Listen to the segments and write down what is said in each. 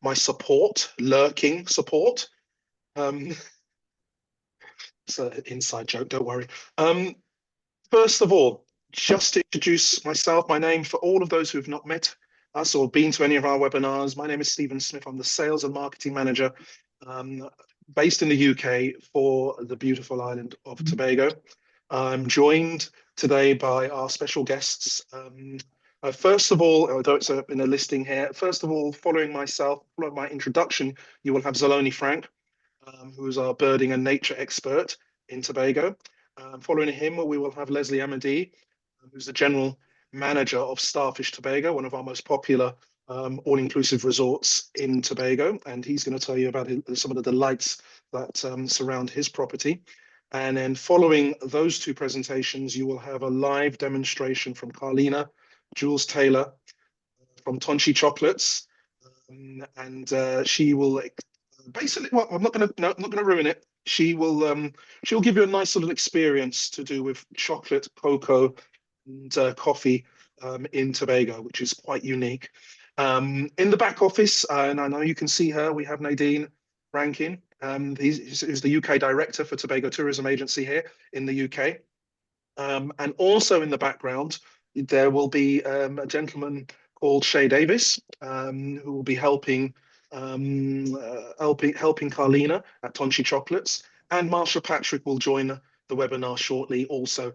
my support, lurking support. It's an inside joke, don't worry. First of all, just to introduce myself, my name, for all of those who have not met us or been to any of our webinars, my name is Stephen Smith. I'm the Sales and Marketing Manager based in the UK for the beautiful island of Tobago. I'm joined today by our special guests. First of all, although it's in a listing here, first of all, following my introduction, you will have Zolani Frank, who is our birding and nature expert in Tobago. Following him, we will have Leslie Amedeé, who's the general manager of Starfish Tobago, one of our most popular all-inclusive resorts in Tobago, and he's going to tell you about some of the delights that surround his property. And then following those two presentations, you will have a live demonstration from Carlina, Jules Taylor from Tonči Chocolates, and she will basically, well, I'm not going to ruin it. She'll give you a nice little experience to do with chocolate, cocoa, and coffee in Tobago, which is quite unique. In the back office, and I know you can see her, we have Nadine Rankin. He's the UK director for Tobago Tourism Agency here in the UK. And also in the background, there will be a gentleman called Shay Davis, who will be helping Carlina at Tonči Chocolates, and Marsha Patrick will join the webinar shortly also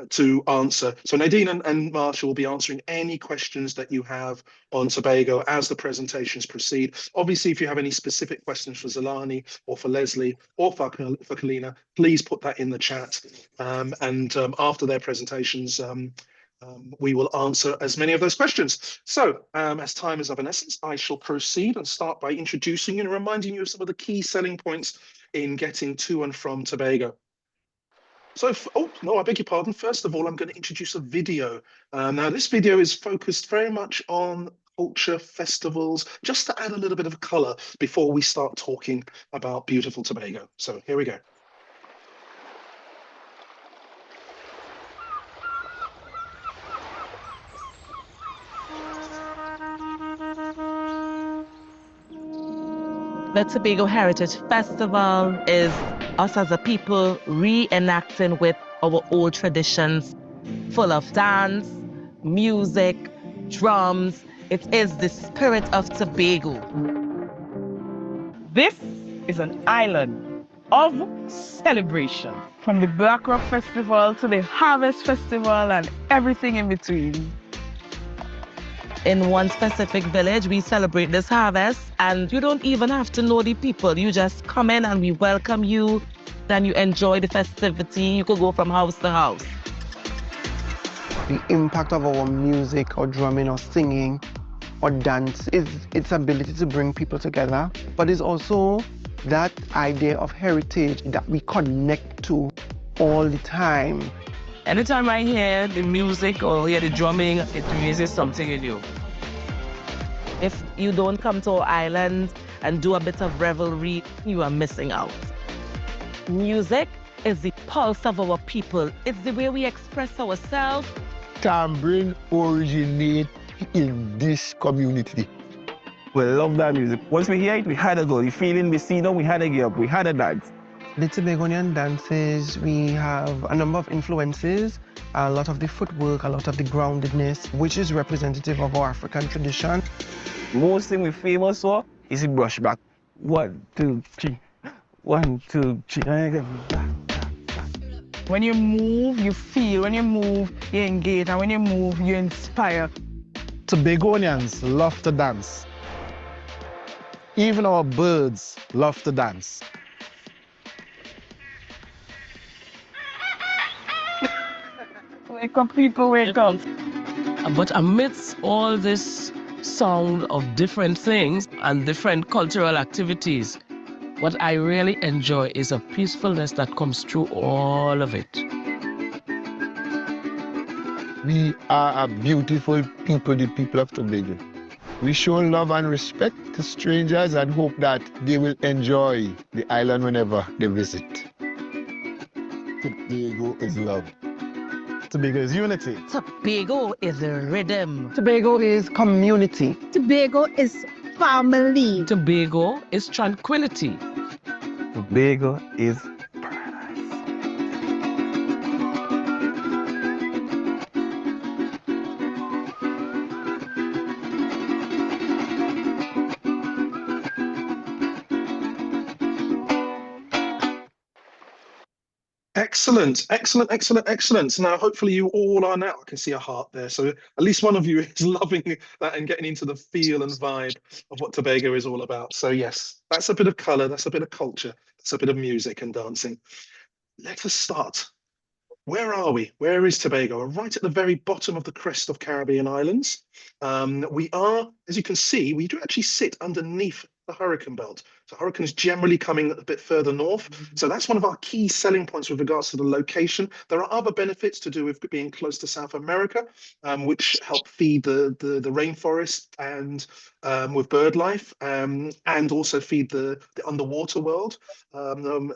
to answer. So Nadine and Marsha will be answering any questions that you have on Tobago as the presentations proceed. Obviously, if you have any specific questions for Zolani or for Leslie or for Carlina, please put that in the chat. After their presentations, we will answer as many of those questions. So as time is of an essence, I shall proceed and start by introducing you and reminding you of some of the key selling points in getting to and from Tobago. So, oh, no, I beg your pardon. First of all, I'm going to introduce a video. Now, this video is focused very much on culture, festivals, just to add a little bit of color before we start talking about beautiful Tobago. So here we go. The Tobago Heritage Festival is us as a people reenacting with our old traditions, full of dance, music, drums. It is the spirit of Tobago. This is an island of celebration. From the Black Rock Festival to the Harvest Festival and everything in between. In one specific village, we celebrate this harvest, and you don't even have to know the people. You just come in and we welcome you, then you enjoy the festivity. You could go from house to house. The impact of our music or drumming or singing or dance is its ability to bring people together, but it's also that idea of heritage that we connect to all the time. Anytime I hear the music or hear the drumming, it raises something in you. If you don't come to our island and do a bit of revelry, you are missing out. Music is the pulse of our people. It's the way we express ourselves. Tambourine originate in this community. We love that music. Once we hear it, we had to go. The feeling, we see them, we had to get up, we had to dance. The Tobagonian dances, we have a number of influences, a lot of the footwork, a lot of the groundedness, which is representative of our African tradition. Most thing we famous for is the brush back. 1, 2, 3. 1, 2, 3. When you move, you feel. When you move, you engage. And when you move, you inspire. Tobagonians love to dance. Even our birds love to dance. Wake up, people, wake up. But amidst all this sound of different things and different cultural activities, what I really enjoy is a peacefulness that comes through all of it. We are a beautiful people, the people of Tobago. We show love and respect to strangers and hope that they will enjoy the island whenever they visit. Tobago is love. Tobago is unity. Tobago is a rhythm. Tobago is community. Tobago is family. Tobago is tranquility. Tobago is Excellent, excellent, excellent, excellent. Now, hopefully you all are now. I can see a heart there. So at least one of you is loving that and getting into the feel and vibe of what Tobago is all about. So yes, that's a bit of color, that's a bit of culture, that's a bit of music and dancing. Let us start. Where are we? Where is Tobago? We're right at the very bottom of the crest of Caribbean islands. We are, as you can see, we do actually sit underneath the hurricane belt. So hurricanes generally coming a bit further north. So that's one of our key selling points with regards to the location. There are other benefits to do with being close to South America, which help feed the rainforest and with bird life, and also feed the underwater world,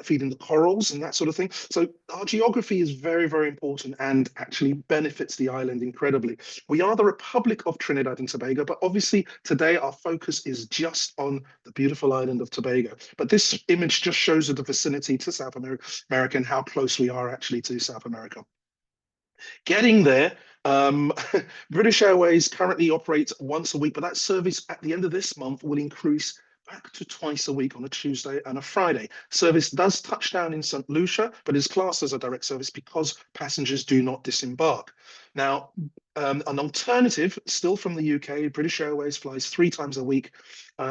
feeding the corals and that sort of thing. So our geography is very, very important and actually benefits the island incredibly. We are the Republic of Trinidad and Tobago, but obviously today our focus is just on the beautiful island of Tobago. But this image just shows you the vicinity to South America and how close we are actually to South America. Getting there, British Airways currently operates once a week, but that service at the end of this month will increase back to twice a week on a Tuesday and a Friday. Service does touch down in St. Lucia, but is classed as a direct service because passengers do not disembark. Now, an alternative, still from the UK, British Airways flies 3 times a week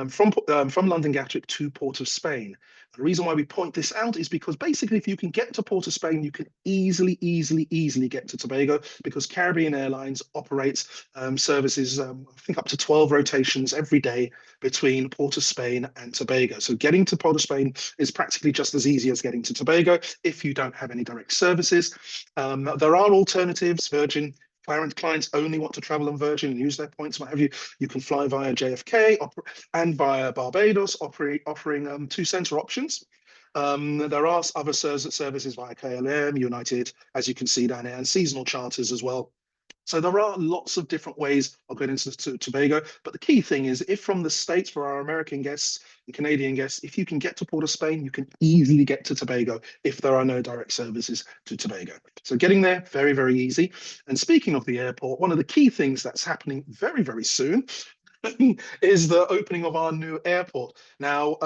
from London Gatwick to Port of Spain. The reason why we point this out is because basically if you can get to Port of Spain, you can easily get to Tobago because Caribbean Airlines operates services, I think up to 12 rotations every day between Port of Spain and Tobago. So getting to Port of Spain is practically just as easy as getting to Tobago if you don't have any direct services. There are alternatives. Virgin clients only want to travel on Virgin and use their points, what have you. You can fly via JFK and via Barbados, offering 2 center options. There are other services via KLM, United, as you can see down here, and seasonal charters as well. So there are lots of different ways of getting to Tobago, but the key thing is if from the States, for our American guests and Canadian guests, if you can get to Port of Spain, you can easily get to Tobago if there are no direct services to Tobago. So getting there, very, very easy. And speaking of the airport, one of the key things that's happening very, very soon is the opening of our new airport. Now,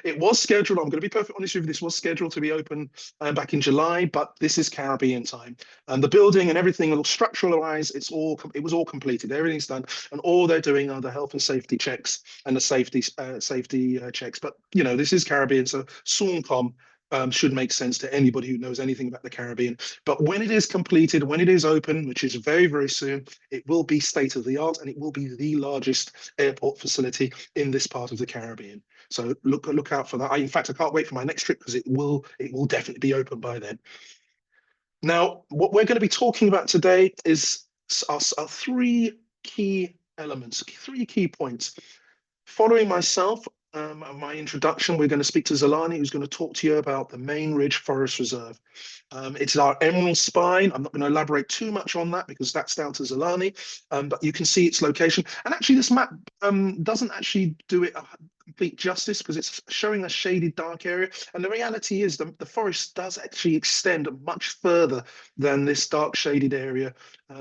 it was scheduled, I'm going to be perfectly honest with you, this was scheduled to be open back in July, but this is Caribbean time. And the building and everything, structural-wise, it was all completed, everything's done, and all they're doing are the health and safety checks and the safety checks. But, you know, this is Caribbean, so soon come. Should make sense to anybody who knows anything about the Caribbean. But when it is completed, when it is open, which is very, very soon, it will be state of the art and it will be the largest airport facility in this part of the Caribbean. So look out for that. In fact, I can't wait for my next trip because it will definitely be open by then. Now, what we're going to be talking about today is our 3 key elements, 3 key points. Following myself, my introduction, we're going to speak to Zolani, who's going to talk to you about the Main Ridge Forest Reserve. It's our emerald spine. I'm not going to elaborate too much on that because that's down to Zolani, but you can see its location. And actually, this map doesn't actually do it complete justice because it's showing a shaded dark area. And the reality is the forest does actually extend much further than this dark shaded area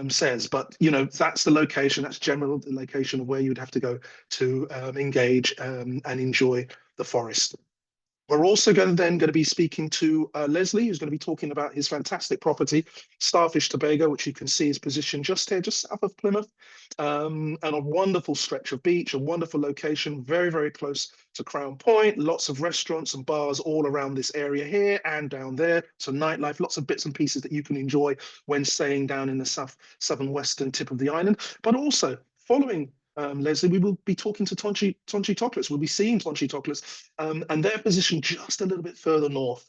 says. But, you know, that's the location, that's general the location of where you'd have to go to engage and enjoy the forest. We're also going to be speaking to Leslie, who's going to be talking about his fantastic property, Starfish, Tobago, which you can see is positioned just here, just south of Plymouth, and a wonderful stretch of beach, a wonderful location, very, very close to Crown Point, lots of restaurants and bars all around this area here and down there. So nightlife, lots of bits and pieces that you can enjoy when staying down in the southern western tip of the island, but also following Leslie, we will be talking to Tonči Chocolates. We'll be seeing Tonči Chocolates, and they're positioned just a little bit further north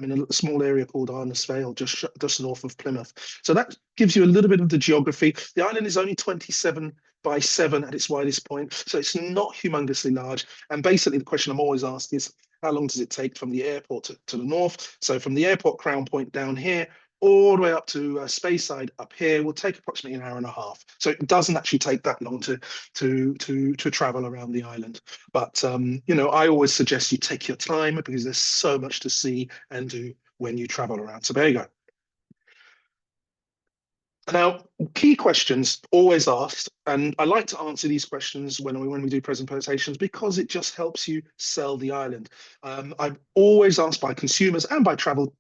in a small area called Arnes Vale, just north of Plymouth. So that gives you a little bit of the geography. The island is only 27 by 7 at its widest point, so it's not humongously large. And basically, the question I'm always asked is, how long does it take from the airport to the north? So from the airport Crown Point down here, all the way up to Speyside up here will take approximately an hour and a half. So it doesn't actually take that long to travel around the island. But you know, I always suggest you take your time because there's so much to see and do when you travel around Tobago. Now, key questions always asked, and I like to answer these questions when we do presentations because it just helps you sell the island. I'm always asked by consumers and by travel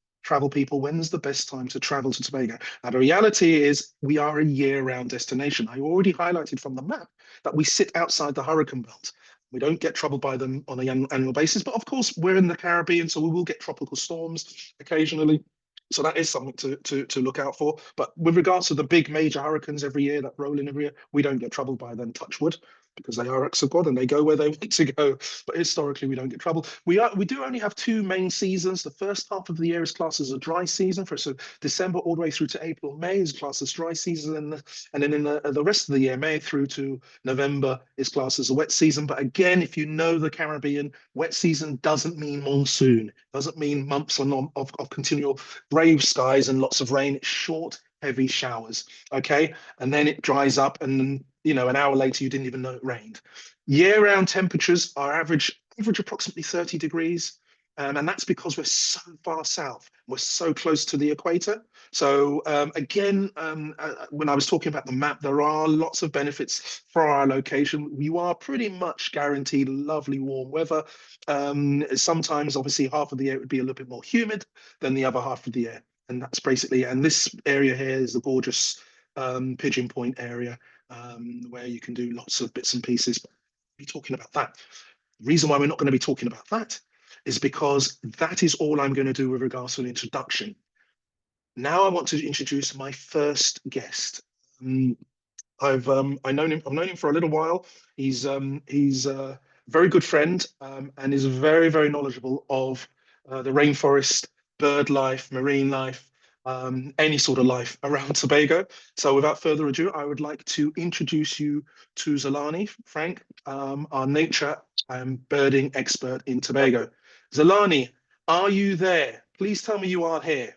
people, when's the best time to travel to Tobago? Now, the reality is we are a year-round destination. I already highlighted from the map that we sit outside the hurricane belt. We don't get troubled by them on an annual basis, but of course, we're in the Caribbean, so we will get tropical storms occasionally. So that is something to look out for. But with regards to the big major hurricanes every year that roll in every year, we don't get troubled by them, touch wood, because they are acts of God and they go where they want to go. But historically, we don't get trouble. We do only have two main seasons. The first half of the year is classed as a dry season, so December all the way through to April. May is classed as dry season, and then in the rest of the year, May through to November is classed as a wet season. But again, if you know the Caribbean, wet season doesn't mean monsoon, doesn't mean months of continual brave skies and lots of rain. It's short, heavy showers. Okay, and then it dries up, and then, you know, an hour later you didn't even know it rained. Year-round temperatures are average approximately 30 degrees. And that's because we're so far south. We're so close to the equator. So again, when I was talking about the map, there are lots of benefits for our location. You are pretty much guaranteed lovely warm weather. Sometimes, obviously, half of the year would be a little bit more humid than the other half of the year. And that's basically, and this area here is the gorgeous Pigeon Point area where you can do lots of bits and pieces. But we're talking about that. The reason why we're not going to be talking about that is because that is all I'm going to do with regards to an introduction. Now I want to introduce my first guest. I've known him for a little while. He's a very good friend and is very, very knowledgeable of the rainforest, bird life, marine life, any sort of life around Tobago. So without further ado, I would like to introduce you to Zolani, Frank, our nature and birding expert in Tobago. Zolani, are you there? Please tell me you are here.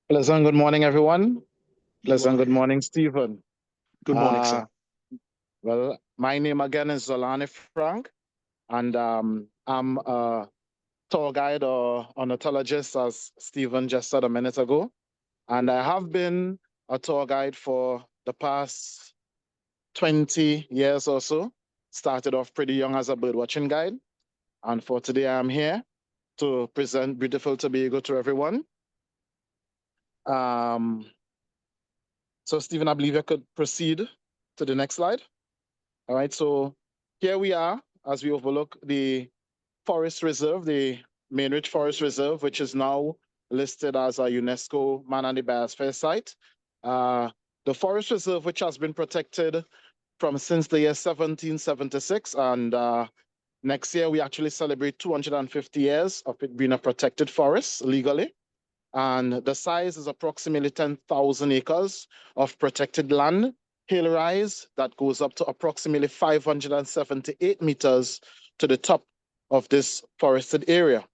Pleasant good morning, everyone. You Pleasant are good here. morning, Stephen. Good morning, sir. Well, my name again is Zolani Frank, and I'm a tour guide or ornithologist, as Stephen just said a minute ago. And I have been a tour guide for the past 20 years or so. Started off pretty young as a birdwatching guide. And for today, I'm here to present beautiful Tobago to everyone. So, Stephen, I believe I could proceed to the next slide. All right, so here we are as we overlook the forest reserve, the Mainridge Forest Reserve, which is now listed as a UNESCO Man and the Biosphere site. The forest reserve, which has been protected from since the year 1776, and next year we actually celebrate 250 years of it being a protected forest legally. And the size is approximately 10,000 acres of protected land, hill rise that goes up to approximately 578 meters to the top of this forested area.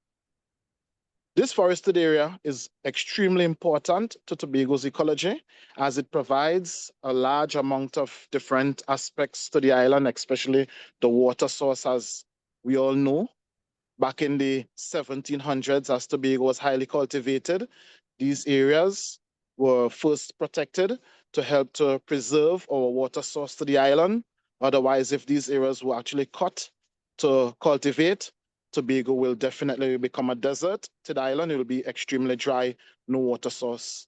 This forested area is extremely important to Tobago's ecology as it provides a large amount of different aspects to the island, especially the water source, as we all know. Back in the 1700s, as Tobago was highly cultivated, these areas were first protected to help to preserve our water source to the island. Otherwise, if these areas were actually cut to cultivate, Tobago will definitely become a desert to the island. It will be extremely dry, no water source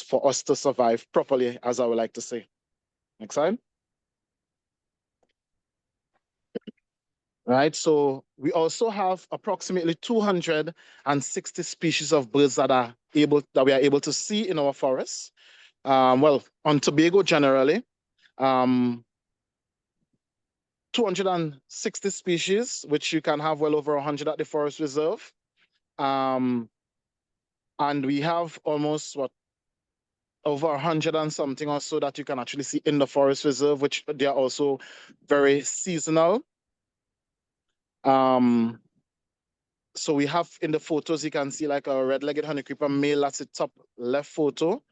for us to survive properly, as I would like to say. Next slide. Right, so we also have approximately 260 species of birds that we are able to see in our forests. Well, on Tobago generally, 260 species, which you can have well over 100 at the forest reserve. And we have almost over 100 and something or so that you can actually see in the forest reserve, which they are also very seasonal. So we have in the photos, you can see like a red-legged honeycreeper male. That's the top left photo.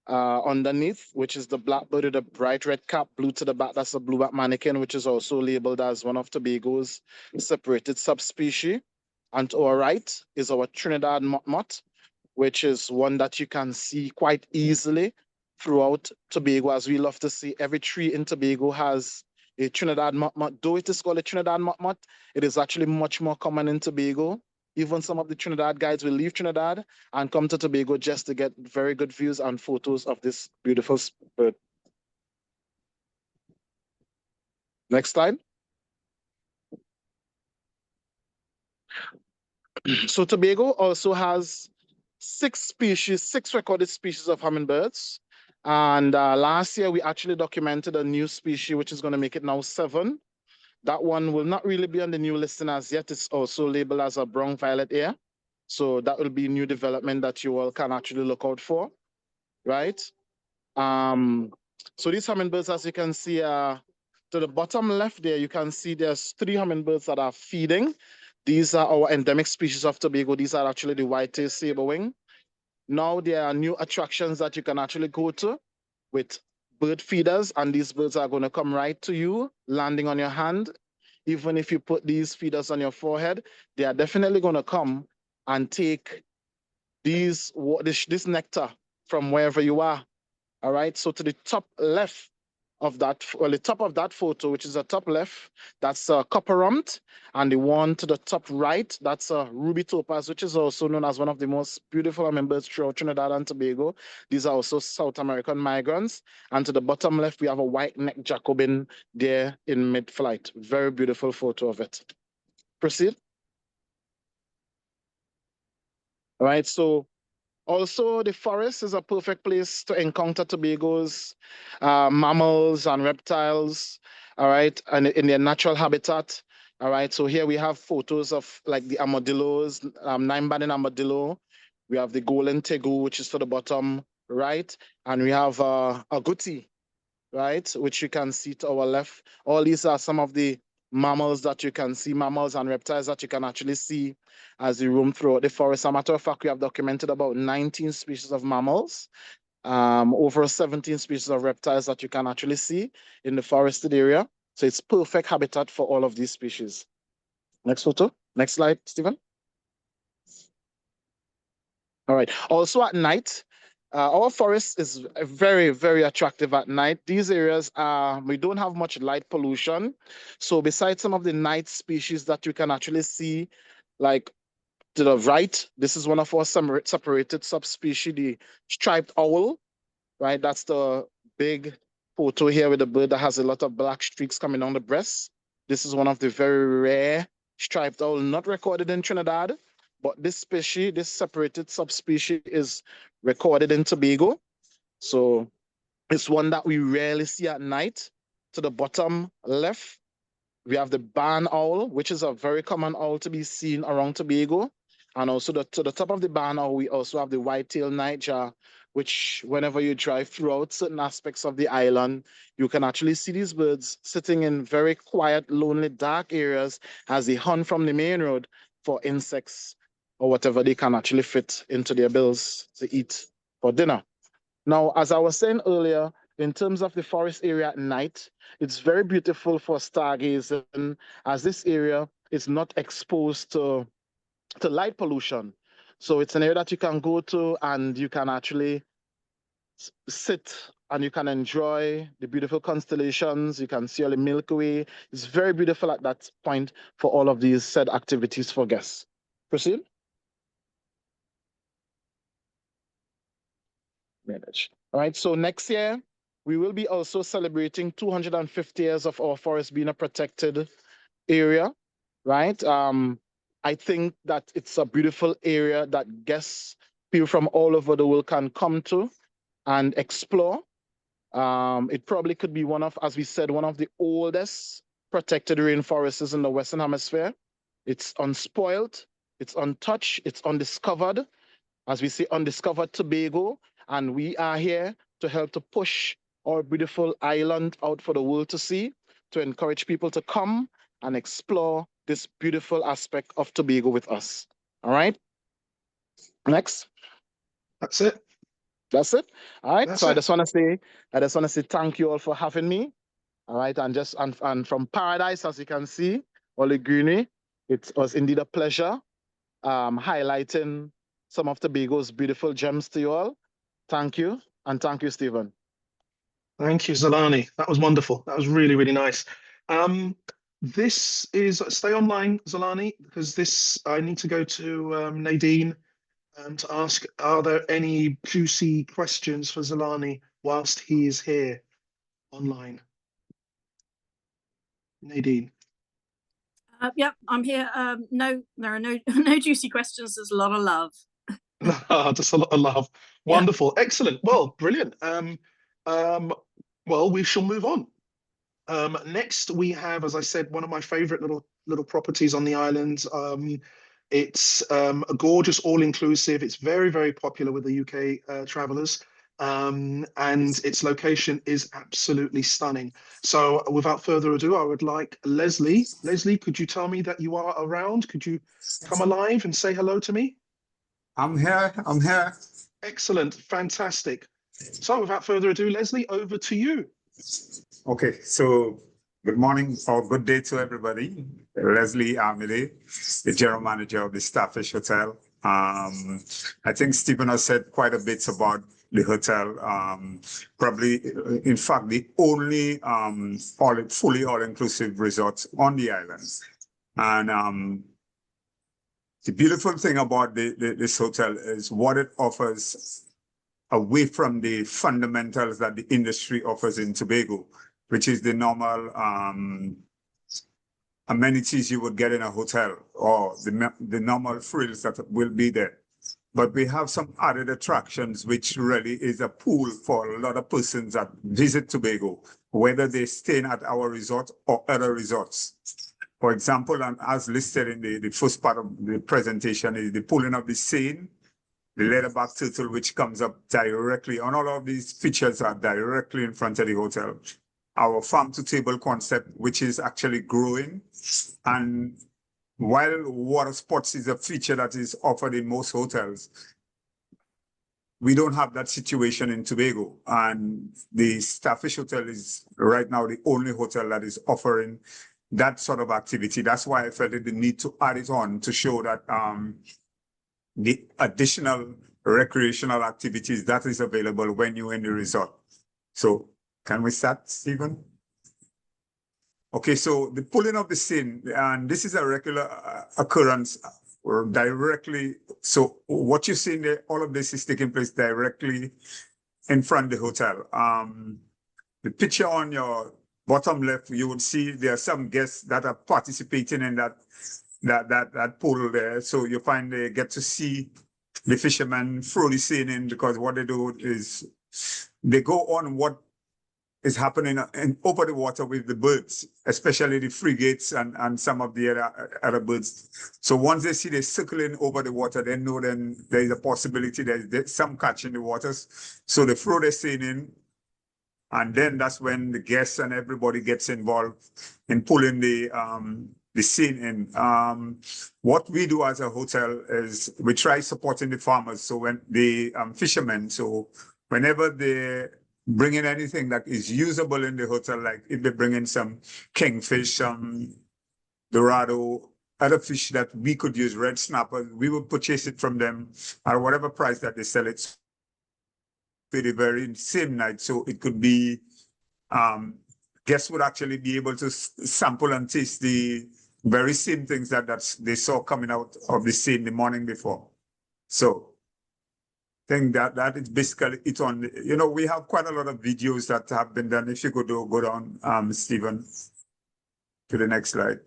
Underneath, which is the blackbird with a bright red cap, blue to the back. That's a blueback manakin, which is also labeled as one of Tobago's separated subspecies. And to our right is our Trinidad motmot, which is one that you can see quite easily throughout Tobago. As we love to see, every tree in Tobago has a Trinidad motmot. Though it is called a Trinidad motmot, it is actually much more common in Tobago. Even some of the Trinidad guides will leave Trinidad and come to Tobago just to get very good views and photos of this beautiful bird. Next slide. So Tobago also has six recorded species of hummingbirds. And last year, we actually documented a new species, which is going to make it now 7. That one will not really be on the new listing as yet. It's also labeled as a brown violet ear. So that will be new development that you all can actually look out for, right? So these hummingbirds, as you can see, to the bottom left there, you can see there's 3 hummingbirds that are feeding. These are our endemic species of Tobago. These are actually the white-tailed saberwing. Now there are new attractions that you can actually go to with bird feeders, and these birds are going to come right to you, landing on your hand. Even if you put these feeders on your forehead, they are definitely going to come and take this nectar from wherever you are. All right, so to the top left of that, well, the top of that photo, which is the top left, that's a copper rumped, and the one to the top right, that's a ruby topaz, which is also known as one of the most beautiful hummingbirds throughout Trinidad and Tobago. These are also South American migrants. And to the bottom left, we have a white-necked Jacobin there in mid-flight. Very beautiful photo of it. Proceed. All right, so also, the forest is a perfect place to encounter Tobago's mammals and reptiles, all right, and in their natural habitat, all right. So here we have photos of like the armadillos, 9-banded armadillo. We have the golden tegu, which is to the bottom right, and we have a guti, right, which you can see to our left. All these are some of the mammals that you can see, mammals and reptiles that you can actually see as you roam throughout the forest. As a matter of fact, we have documented about 19 species of mammals, over 17 species of reptiles that you can actually see in the forested area. So it's perfect habitat for all of these species. Next photo. Next slide, Stephen. All right. Also at night, our forest is very, very attractive at night. These areas, we don't have much light pollution. So besides some of the night species that you can actually see, like to the right, this is one of our separated subspecies, the striped owl, right? That's the big photo here with the bird that has a lot of black streaks coming on the breast. This is one of the very rare striped owl, not recorded in Trinidad, but this species, this separated subspecies is recorded in Tobago. So it's one that we rarely see at night. To the bottom left, we have the barn owl, which is a very common owl to be seen around Tobago. And also to the top of the barn owl, we also have the white-tailed nightjar, which whenever you drive throughout certain aspects of the island, you can actually see these birds sitting in very quiet, lonely, dark areas as they hunt from the main road for insects or whatever they can actually fit into their bills to eat for dinner. Now, as I was saying earlier, in terms of the forest area at night, it's very beautiful for stargazing, as this area is not exposed to light pollution. So it's an area that you can go to and you can actually sit and you can enjoy the beautiful constellations. You can see all the Milky Way. It's very beautiful at that point for all of these said activities for guests. Proceed. Manage. All right, so next year, we will be also celebrating 250 years of our forest being a protected area, right? I think that it's a beautiful area that guests, people from all over the world can come to and explore. It probably could be one of, as we said, one of the oldest protected rainforests in the Western Hemisphere. It's unspoiled, it's untouched, it's undiscovered. As we say, undiscovered Tobago, and we are here to help to push our beautiful island out for the world to see, to encourage people to come and explore this beautiful aspect of Tobago with us. All right. Next. That's it. That's it. All right. That's So it. I just want to say thank you all for having me. All right. And from paradise, as you can see, all the greenery, it was indeed a pleasure highlighting some of Tobago's beautiful gems to you all. Thank you. And thank you, Stephen. Thank you, Zolani. That was wonderful. That was really, really nice. This is stay online, Zolani, because this I need to go to Nadine to ask, are there any juicy questions for Zolani whilst he is here online? Nadine. Yep, I'm here. No, there are no no juicy questions. There's a lot of love. Just a lot of love. Wonderful. Excellent. Well, brilliant. Well, we shall move on. Next, we have, as I said, one of my favorite little properties on the island. It's a gorgeous, all-inclusive. It's very, very popular with the UK travelers. And its location is absolutely stunning. So without further ado, I would like Leslie. Leslie, could you tell me that you are around? Could you come alive and say hello to me? I'm here. I'm here. Excellent. Fantastic. So without further ado, Leslie, over to you. Okay, so good morning or good day to everybody. Leslie Amedeé, the general manager of the Starfish Hotel. I think Stephen has said quite a bit about the hotel. Probably, in fact, the only fully all-inclusive resort on the island. And the beautiful thing about this hotel is what it offers away from the fundamentals that the industry offers in Tobago, which is the normal amenities you would get in a hotel or the normal frills that will be there. But we have some added attractions, which really is a pool for a lot of persons that visit Tobago, whether they're staying at our resort or other resorts. For example, and as listed in the first part of the presentation, is the pulling of the seine, the leatherback turtle, which comes up directly, and all of these features are directly in front of the hotel. Our farm to table concept, which is actually growing. And while water sports is a feature that is offered in most hotels, we don't have that situation in Tobago. And the Starfish Hotel is right now the only hotel that is offering that sort of activity. That's why I felt the need to add it on to show that the additional recreational activities that is available when you're in the resort. So can we start, Stephen? Okay, so the pulling of the seine, and this is a regular occurrence or directly. So what you're seeing there, all of this is taking place directly in front of the hotel. The picture on your bottom left, you would see there are some guests that are participating in that pool there. So you find they get to see the fishermen throw the seine in, because what they do is they go on what is happening over the water with the birds, especially the frigates and some of the other birds. So once they see they circling over the water, they know then there is a possibility there's some catch in the waters. So they throw the seine in, and then that's when the guests and everybody gets involved in pulling the seine in. What we do as a hotel is we try supporting the farmers. So when the fishermen, so whenever they bring in anything that is usable in the hotel, like if they bring in some kingfish, dorado, other fish that we could use, red snapper, we would purchase it from them at whatever price that they sell it for the very same night. So it could be, guests would actually be able to sample and taste the very same things that they saw coming out of the seine the morning before. So I think that is basically it on, we have quite a lot of videos that have been done. If you could go down, Stephen, to the next slide.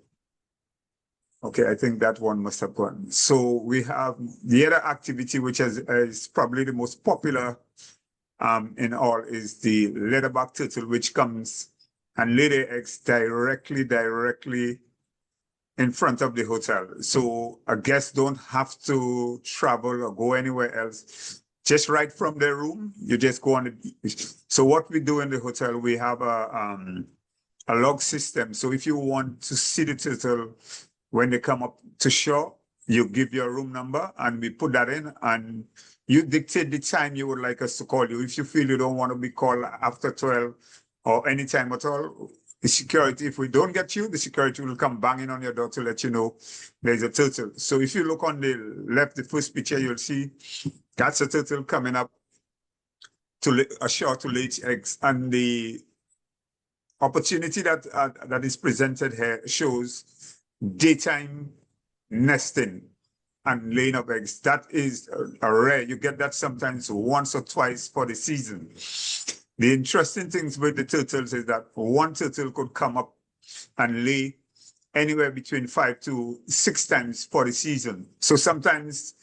Okay, I think that one must have gone. So we have the other activity, which is probably the most popular in all, is the leatherback turtle, which comes and lay their eggs directly in front of the hotel. So a guest don't have to travel or go anywhere else. Just right from their room, you just go on the beach. So what we do in the hotel, we have a a log system. So if you want to see the turtle when they come up to shore, you give your room number and we put that in, and you dictate the time you would like us to call you. If you feel you don't want to be called after 12 or any time at all, the security, if we don't get you, the security will come banging on your door to let you know there's a turtle. So if you look on the left, the first picture, you'll see that's a turtle coming up to ashore to lay its eggs. And the opportunity that is presented here shows daytime nesting and laying of eggs. That is a rare. You get that sometimes once or twice for the season. The interesting things with the turtles is that one turtle could come up and lay anywhere between 5 to 6 times for the season. So sometimes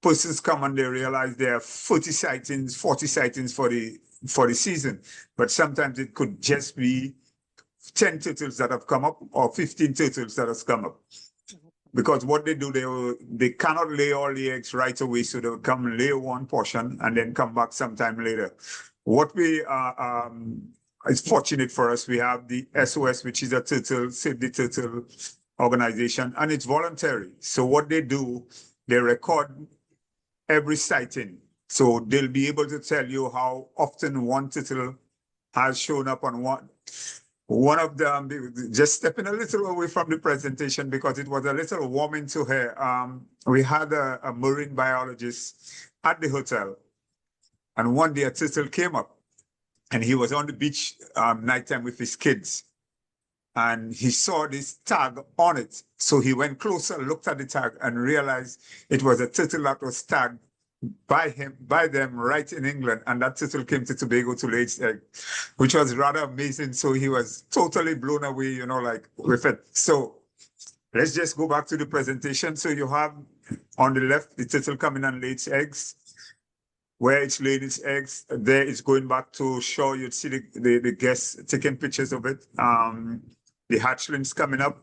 persons come and they realize there are 40 sightings for the season, but sometimes it could just be 10 turtles that have come up or 15 turtles that have come up. Because what they do, they cannot lay all the eggs right away, so they will come and lay one portion and then come back sometime later. What we is fortunate for us, we have the SOS, which is a turtle, Save the Turtle organization, and it's voluntary. So what they do, they record every sighting. So they'll be able to tell you how often one turtle has shown up on one of them, just stepping a little away from the presentation because it was a little warming to her. We had a marine biologist at the hotel, and one day a turtle came up and he was on the beach nighttime with his kids, and he saw this tag on it. So he went closer, looked at the tag, and realized it was a turtle that was tagged by them right in England, and that turtle came to Tobago to lay its egg, which was rather amazing. So he was totally blown away, you know, like with it. So let's just go back to the presentation. So you have on the left the turtle coming and lay its eggs. Where it's laid its eggs, there it's going back to shore. You'd see the guests taking pictures of it. The hatchlings coming up.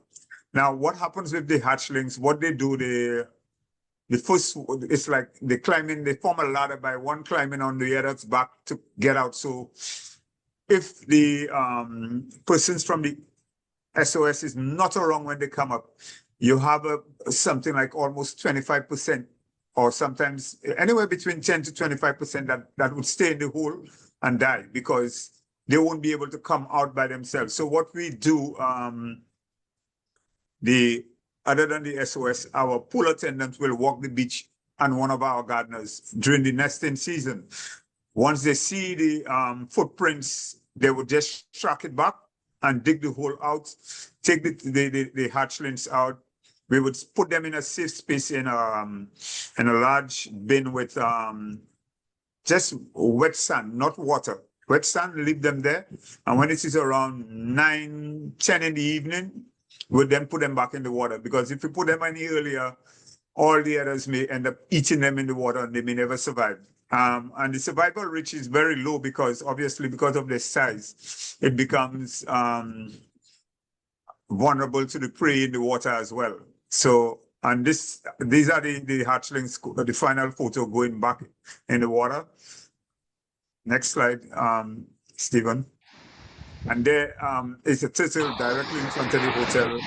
Now, what happens with the hatchlings? What they do, the first, it's like they form a ladder by one climbing on the other's back to get out. So if the persons from the SOS is not around when they come up, you have something like almost 25%, or sometimes anywhere between 10 to 25% that would stay in the hole and die because they won't be able to come out by themselves. So what we do, other than the SOS, our pool attendants will walk the beach and one of our gardeners during the nesting season. Once they see the footprints, they would just track it back and dig the hole out, take the hatchlings out. We would put them in a safe space in a large bin with just wet sand, not water. Wet sand, leave them there. And when it is around 9, 10 in the evening, we'll then put them back in the water. Because if you put them any earlier, all the others may end up eating them in the water and they may never survive. And the survival rate is very low because obviously because of their size, it becomes vulnerable to the prey in the water as well. So, and these are the hatchlings, the final photo going back in the water. Next slide, Stephen. And there is a turtle directly in front of the hotel.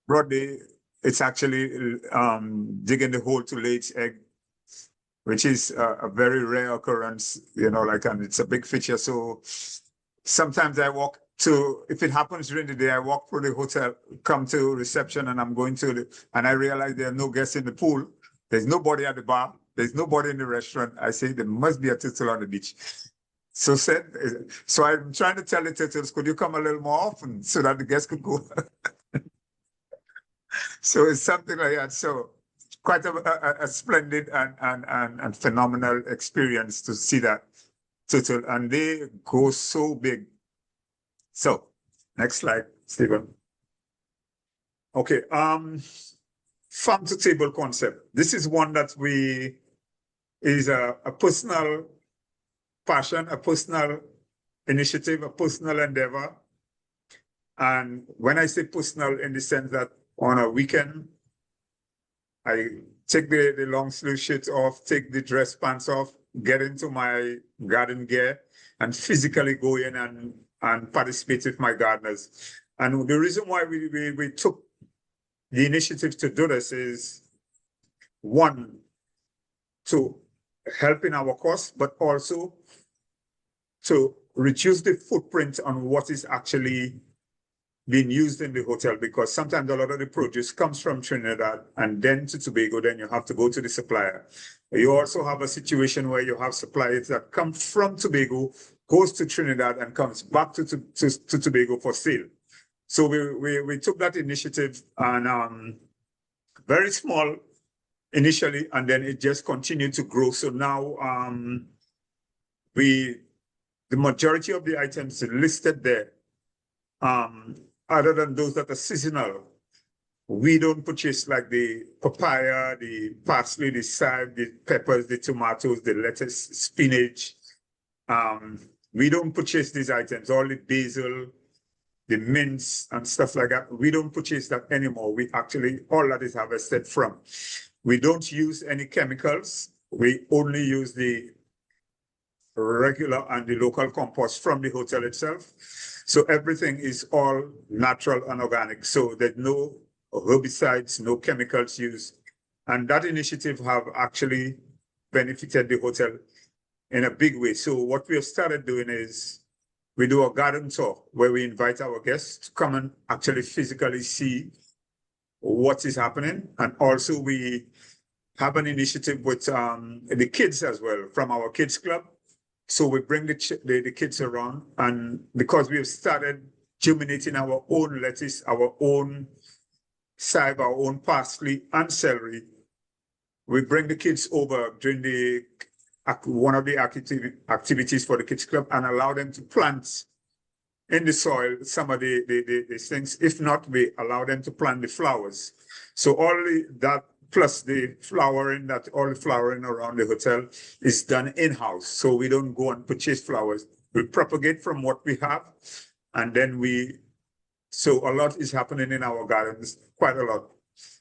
Broadly, it's actually digging the hole to lay its egg, which is a very rare occurrence, you know, like, and it's a big feature. So sometimes I walk if it happens during the day, I walk through the hotel, come to reception, and I'm going to and I realize there are no guests in the pool. There's nobody at the bar. There's nobody in the restaurant. I say there must be a turtle on the beach. So I'm trying to tell the turtles, could you come a little more often so that the guests could go? So it's something like that. So quite a splendid and phenomenal experience to see that turtle, and they go so big. So next slide, Stephen. Okay, farm to table concept. This is one that is a personal passion, a personal initiative, a personal endeavor. And when I say personal, in the sense that on a weekend, I take the long sleeve shirts off, take the dress pants off, get into my garden gear, and physically go in and and participate with my gardeners. And the reason why we took the initiative to do this is, one, to help in our costs, but also to reduce the footprint on what is actually being used in the hotel, because sometimes a lot of the produce comes from Trinidad and then to Tobago, then you have to go to the supplier. You also have a situation where you have suppliers that come from Tobago, goes to Trinidad and comes back to Tobago for sale. So we took that initiative, and very small initially, and then it just continued to grow. So now the majority of the items listed there, other than those that are seasonal, we don't purchase like the papaya, the parsley, the chive, the peppers, the tomatoes, the lettuce, spinach. We don't purchase these items, all the basil, the mince and stuff like that. We don't purchase that anymore. We actually, all that is harvested from. We don't use any chemicals. We only use the regular and the local compost from the hotel itself. So everything is all natural and organic. So there's no herbicides, no chemicals used. And that initiative have actually benefited the hotel in a big way. So what we have started doing is we do a garden tour where we invite our guests to come and actually physically see what is happening. And also we have an initiative with the kids as well from our kids club. So we bring the kids around, and because we have started germinating our own lettuce, our own chive, our own parsley and celery, we bring the kids over during one of the activities for the kids club and allow them to plant in the soil some of the things. If not, we allow them to plant the flowers. So all that plus the flowering, all the flowering around the hotel is done in-house. So we don't go and purchase flowers. We propagate from what we have, and then so a lot is happening in our gardens, quite a lot,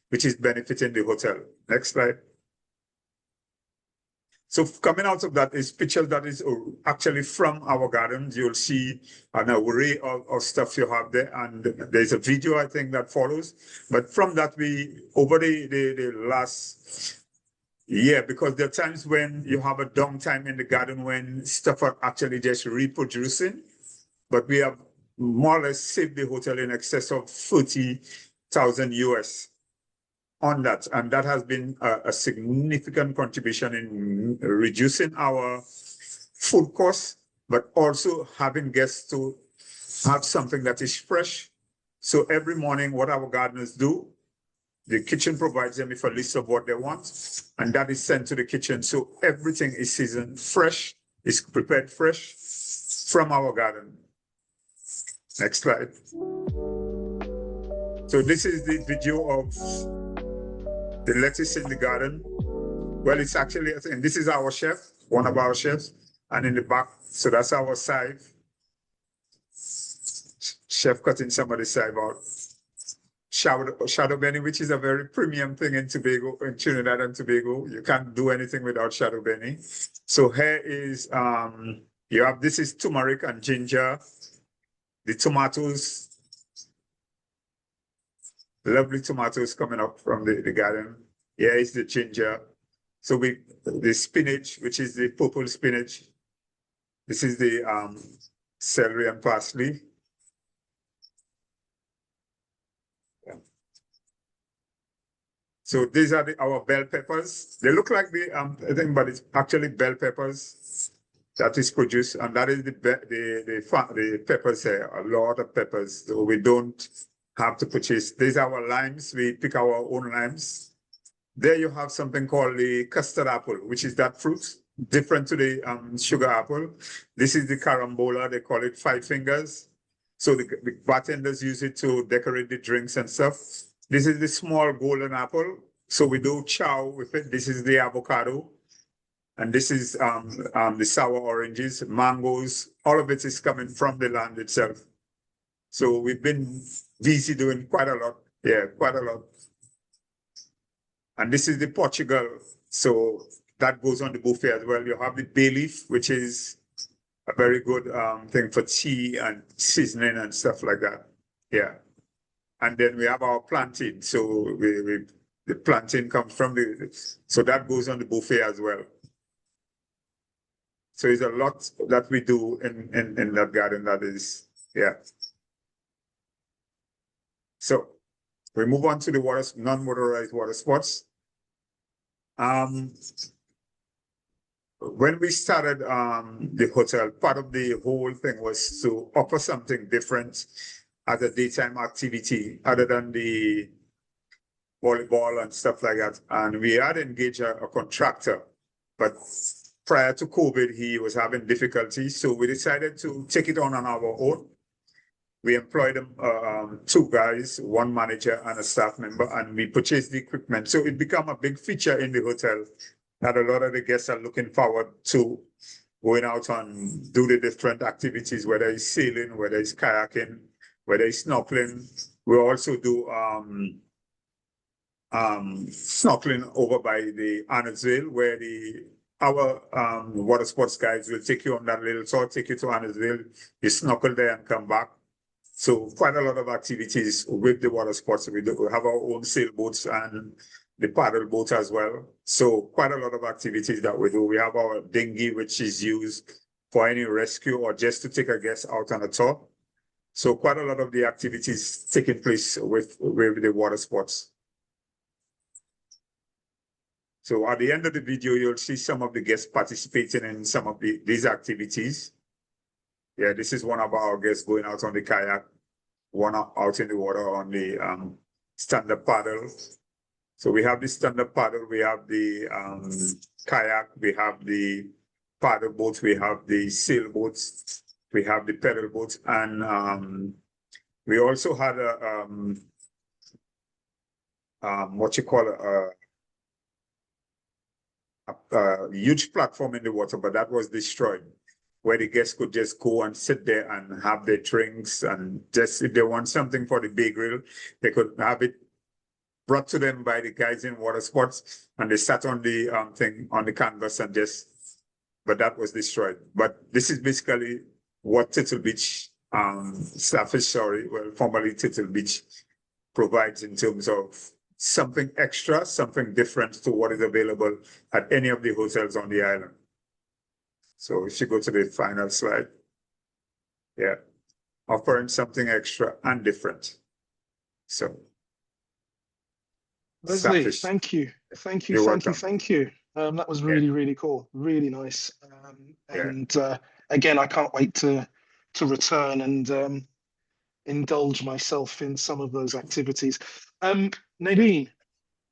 which is benefiting the hotel. Next slide. So coming out of that is pictures that is actually from our gardens. You'll see an array of stuff you have there, and there's a video I think that follows. But from that, over the last year, because there are times when you have a downtime in the garden when stuff are actually just reproducing, but we have more or less saved the hotel in excess of 40,000 US. On that, and that has been a significant contribution in reducing our food costs, but also having guests to have something that is fresh. So every morning, what our gardeners do, the kitchen provides them with a list of what they want, and that is sent to the kitchen. So everything is seasoned fresh, is prepared fresh from our garden. Next slide. So this is the video of the lettuce in the garden. Well, it's actually, I think this is our chef, one of our chefs, and in the back, so that's our chive. Chef cutting some of the chive out. Shadow benny, which is a very premium thing in Tobago, in Trinidad and Tobago. You can't do anything without shadow benny. So here is, this is turmeric and ginger, the tomatoes, lovely tomatoes coming up from the garden. Here is the ginger. So the spinach, which is the purple spinach. This is the celery and parsley. Yeah. So these are our bell peppers. They look like the thing, but it's actually bell peppers that is produced, and that is the peppers here. A lot of peppers. So we don't have to purchase. These are our limes. We pick our own limes. There you have something called the custard apple, which is that fruit, different to the sugar apple. This is the carambola. They call it 5 fingers. So the bartenders use it to decorate the drinks and stuff. This is the small golden apple. So we do chow with it. This is the avocado. And this is the sour oranges, mangoes. All of it is coming from the land itself. So we've been busy doing quite a lot. Yeah, quite a lot. And this is the Portugal. So that goes on the buffet as well. You have the bay leaf, which is a very good thing for tea and seasoning and stuff like that. Yeah. And then we have our plantain. So the plantain comes from so that goes on the buffet as well. So it's a lot that we do in that garden that is, yeah. So we move on to the non-motorized water sports. When we started the hotel, part of the whole thing was to offer something different as a daytime activity other than the volleyball and stuff like that. And we had engaged a contractor, but prior to COVID, he was having difficulties. So we decided to take it on our own. We employed 2 guys, 1 manager and a staff member, and we purchased the equipment. So it became a big feature in the hotel that a lot of the guests are looking forward to going out and do the different activities, whether it's sailing, whether it's kayaking, whether it's snorkeling. We also do snorkeling over by the Amedeé, where our water sports guys will take you on that little tour, take you to Amedeé, you snorkel there and come back. So quite a lot of activities with the water sports. We have our own sailboats and the paddle boat as well. So quite a lot of activities that we do. We have our dinghy, which is used for any rescue or just to take a guest out on a tour. So quite a lot of the activities taking place with the water sports. So at the end of the video, you'll see some of the guests participating in some of these activities. Yeah, this is one of our guests going out on the kayak, one out in the water on the stand-up paddle. So we have the stand-up paddle, we have the kayak, we have the paddle boat, we have the sailboats, we have the pedal boats, and we also had a huge platform in the water, but that was destroyed, where the guests could just go and sit there and have their drinks, and just if they want something for the big grill, they could have it brought to them by the guys in water sports, and they sat on the thing on the canvas and but that was destroyed. But this is basically what Tittle Beach, Starfish, formerly Tittle Beach, provides in terms of something extra, something different to what is available at any of the hotels on the island. So if you go to the final slide, yeah, offering something extra and different. So. Leslie, Starfish. thank you. Thank you, You're thank you, welcome. thank you. That was really, really cool. Really nice. Yeah. And again, I can't wait to return and indulge myself in some of those activities. Nadine,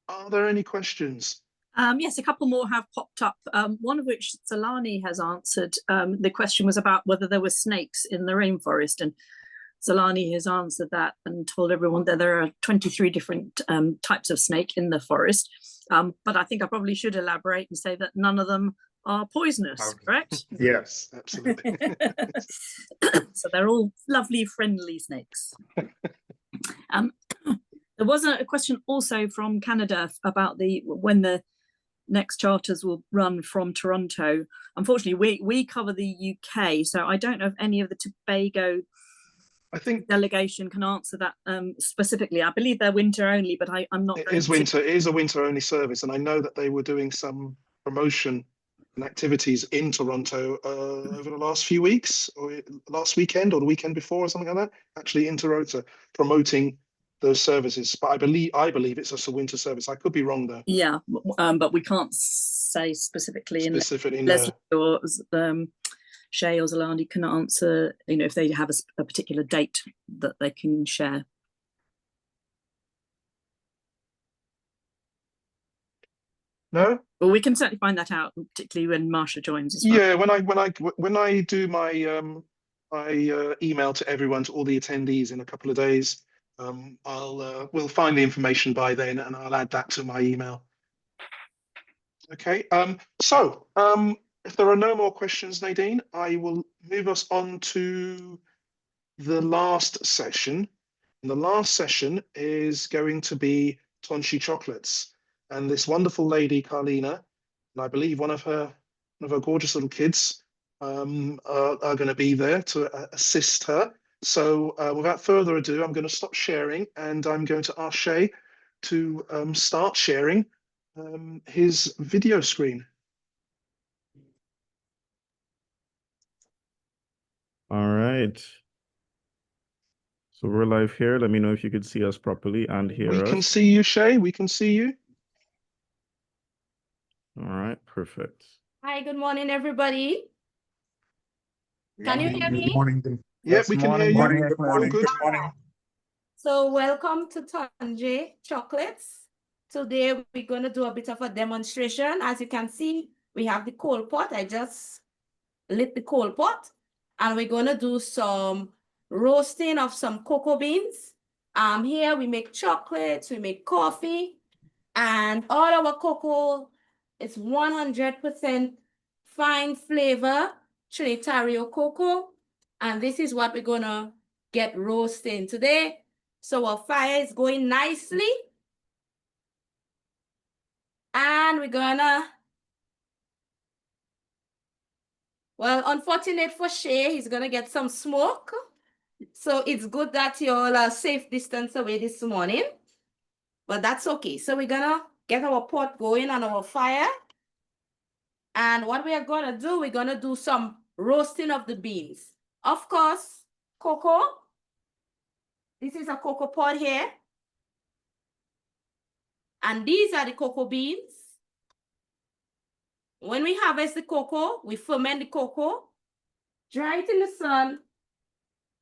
are there any questions? Yes, a couple more have popped up, one of which Zolani has answered. The question was about whether there were snakes in the rainforest, and Zolani has answered that and told everyone that there are 23 different types of snake in the forest. But I think I probably should elaborate and say that none of them are poisonous, correct? Yes, absolutely. So they're all lovely, friendly snakes. There was a question also from Canada about when the next charters will run from Toronto. Unfortunately, we cover the UK, so I don't know if any of the Tobago delegation can answer that specifically. I believe they're winter only, but I'm not. It is a winter only service, and I know that they were doing some promotion and activities in Toronto over the last few weeks, or last weekend, or the weekend before, or something like that. Actually, in Toronto, promoting those services. But I believe it's just a winter service. I could be wrong though. Yeah, but we can't say specifically. Specifically, Leslie or Shay or Zolani can answer, if they have a particular date that they can share. No? Well, we can certainly find that out, particularly when Marsha joins as well. Yeah, when I do my email to everyone, to all the attendees in a couple of days, we'll find the information by then, and I'll add that to my email. Okay. So if there are no more questions, Nadine, I will move us on to the last session. And the last session is going to be Tonči chocolates, and this wonderful lady Carlina, and I believe one of her gorgeous little kids are going to be there to assist her. So without further ado, I'm going to stop sharing and I'm going to ask Shay to start sharing his video screen. All right. So we're live here. Let me know if you could see us properly and hear us. We can see you, Shay. We can see you. All right, perfect. Hi, good morning, everybody. Can you hear me? Good morning. Yeah, we can hear you. Morning, good All morning, good. good morning. So welcome to Tonči Chocolates. Today we're going to do a bit of a demonstration. As you can see, we have the coal pot. I just lit the coal pot. And we're going to do some roasting of some cocoa beans. Here we make chocolates, we make coffee, and all our cocoa is 100% fine flavor Trinitario cocoa. And this is what we're gonna get roasting today. So our fire is going nicely. And we're gonna, well, unfortunate for Shay, he's gonna get some smoke. So it's good that you're all a safe distance away this morning. But that's okay. So we're gonna get our pot going on our fire. And what we are gonna do, we're gonna do some roasting of the beans. Of course, cocoa. This is a cocoa pod here. And these are the cocoa beans. When we harvest the cocoa, we ferment the cocoa, dry it in the sun,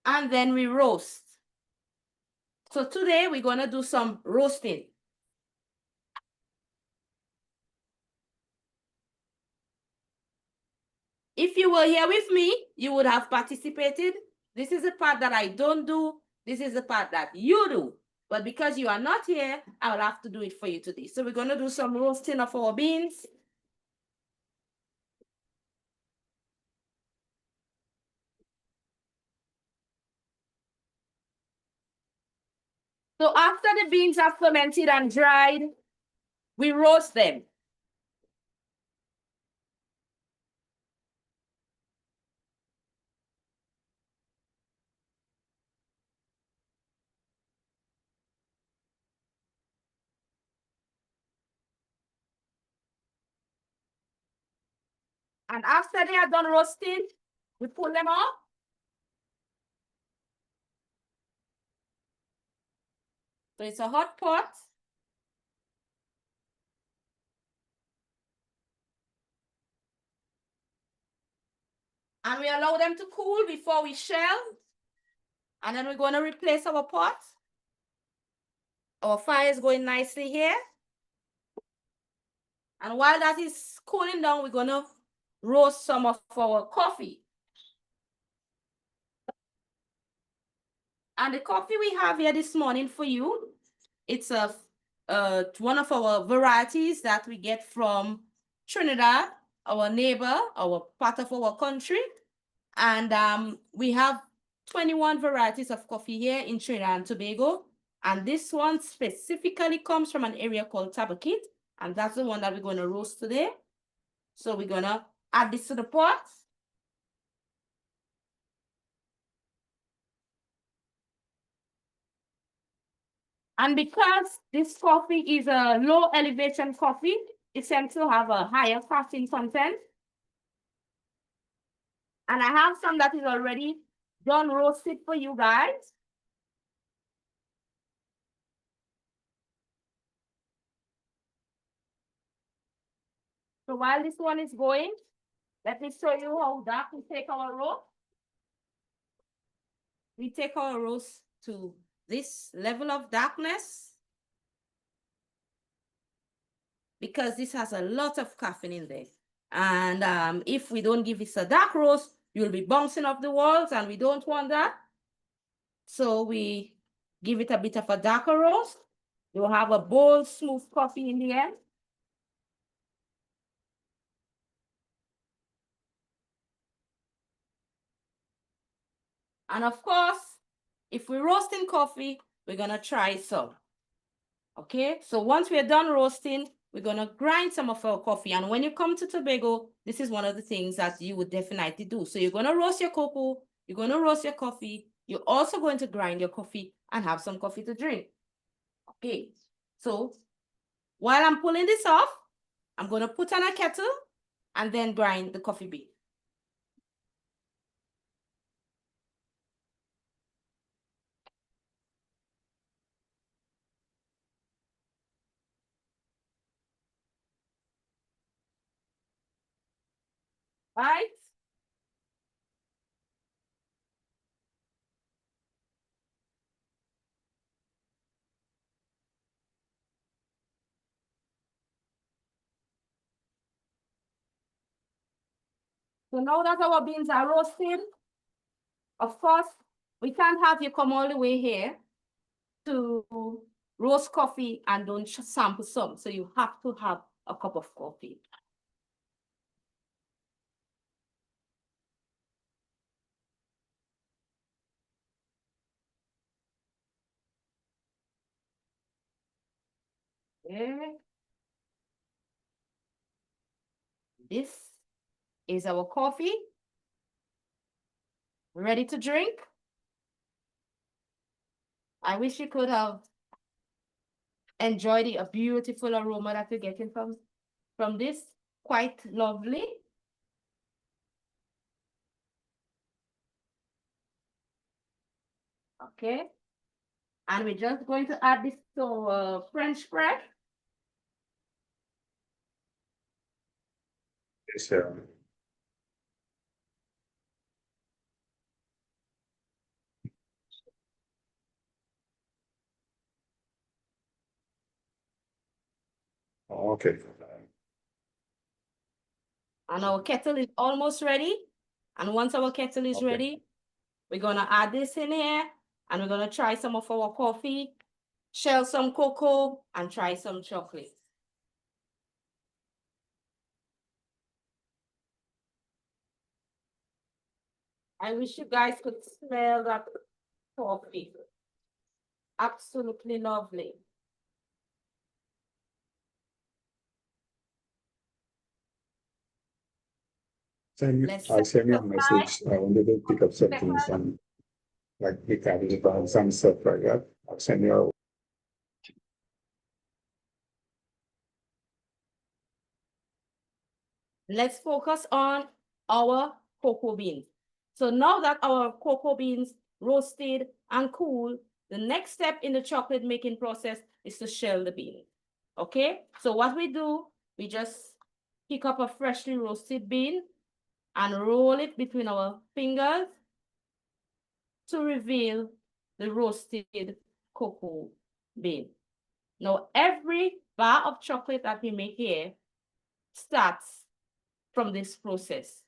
and then we roast. So today we're gonna do some roasting. If you were here with me, you would have participated. This is the part that I don't do. This is the part that you do. But because you are not here, I will have to do it for you today. So we're gonna do some roasting of our beans. So after the beans are fermented and dried, we roast them. And after they are done roasting, we pull them off. So it's a hot pot. And we allow them to cool before we shell. And then we're going to replace our pot. Our fire is going nicely here. And while that is cooling down, we're going to roast some of our coffee. And the coffee we have here this morning for you, it's one of our varieties that we get from Trinidad, our neighbor, our part of our country. And we have 21 varieties of coffee here in Trinidad and Tobago. And this one specifically comes from an area called Tabaquit. And that's the one that we're going to roast today. So we're going to add this to the pot. And because this coffee is a low elevation coffee, it tends to have a higher caffeine content. And I have some that is already done roasted for you guys. So while this one is going, let me show you how dark we take our roast. We take our roast to this level of darkness because this has a lot of caffeine in there. And if we don't give this a dark roast, you'll be bouncing off the walls, and we don't want that. So we give it a bit of a darker roast. You'll have a bold, smooth coffee in the end. And of course, if we're roasting coffee, we're gonna try some. Okay, so once we're done roasting, we're gonna grind some of our coffee. And when you come to Tobago, this is one of the things that you would definitely do. So you're gonna roast your cocoa, you're gonna roast your coffee, you're also going to grind your coffee and have some coffee to drink. Okay, so while I'm pulling this off, I'm gonna put on a kettle and then grind the coffee bean. Right? So now that our beans are roasted, of course, we can't have you come all the way here to roast coffee and don't sample some. So you have to have a cup of coffee. Okay. This is our coffee, ready to drink. I wish you could have enjoyed a beautiful aroma that you're getting from this. Quite lovely. Okay. And we're just going to add this to French bread. Yes, sir. Okay. And our kettle is almost ready. And once our kettle is ready, we're gonna add this in here and we're gonna try some of our coffee, shell some cocoa, and try some chocolate. I wish you guys could smell that coffee. Absolutely lovely. I'll send you a message. I wanted to pick up some things and like the cabbage bags and stuff like that. I'll send you a Let's focus on our cocoa beans. So now that our cocoa beans roasted and cool, the next step in the chocolate making process is to shell the bean. Okay, so what we do, we just pick up a freshly roasted bean and roll it between our fingers to reveal the roasted cocoa bean. Now, every bar of chocolate that we make here starts from this process.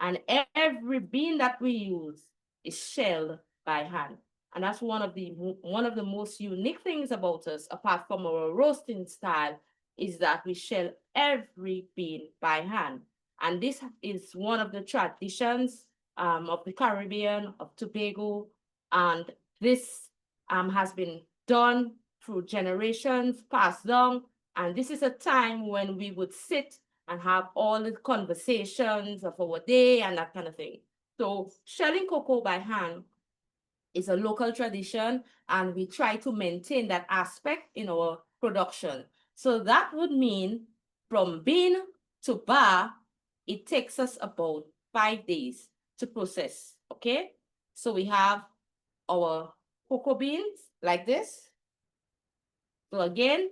And every bean that we use is shelled by hand. And that's one of the most unique things about us, apart from our roasting style, is that we shell every bean by hand. And this is one of the traditions of the Caribbean, of Tobago. And this has been done through generations, passed down. And this is a time when we would sit and have all the conversations of our day and that kind of thing. So shelling cocoa by hand is a local tradition, and we try to maintain that aspect in our production. So that would mean from bean to bar, it takes us about 5 days to process, okay? So we have our cocoa beans like this. So again,